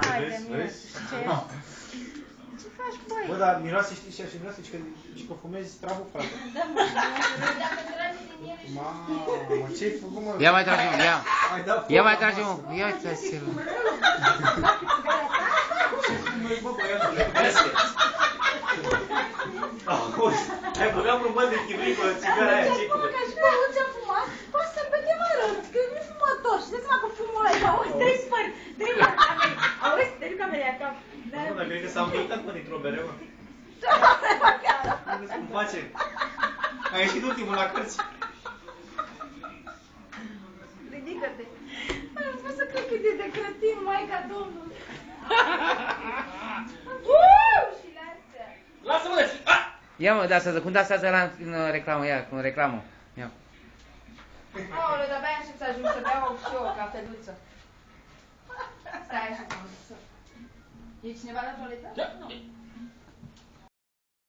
Haide, miroase. Ce faci, băi? Bă, dar miroase, știi și așa miroase, și că fumezi travă, frate. Da, mă, dacă trage din ele și... Mamă, ce-ai făcut, mă? Ia mai trage unul, ia. Ia mai trage unul. Ia uite-ți-l. Bă, băiatule, băiatule. Auzi, ai băgat frumos de chibrit cu țigara aia, ce-i făcut? Ca și pe auzi a fumat, poți să-mi vedem mă rău, că nu-i fumător. Și dă-ți seama că fumul ăla, auzi, trei spări, auzi, trei camere ia cap. Bă, dar cred că s-a învățat până dintr-o bere, mă. Vedeți cum face? A ieșit ultimul la cărți. Ridică-te. Am spus să cred că e de cretin, Maica Domnului. Și astea. Lasă-mă de Ia mă, dansează, cum dansează ăla în reclamă, ia, în reclamă. Ia. Aoleu, de-abia aștept să ajung să beau și eu o cafeluță. Stai așa, să. E cineva la toaletă? Nu.